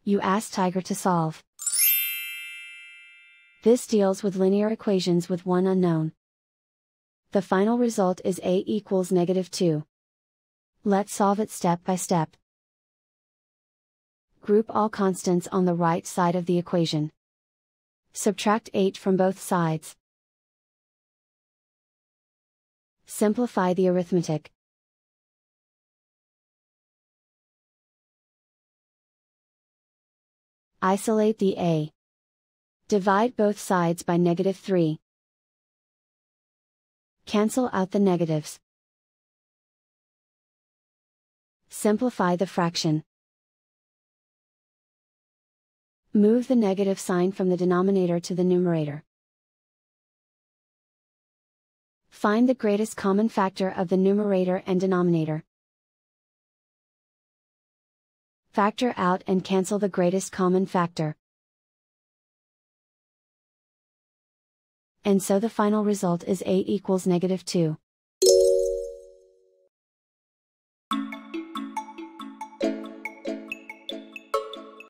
you ask Tiger to solve. This deals with linear equations with one unknown. The final result is a equals -2. Let's solve it step by step. Group all constants on the right side of the equation. Subtract 8 from both sides. Simplify the arithmetic. Isolate the a. Divide both sides by -3. Cancel out the negatives. Simplify the fraction. Move the negative sign from the denominator to the numerator. Find the greatest common factor of the numerator and denominator. Factor out and cancel the greatest common factor. And so the final result is a equals -2.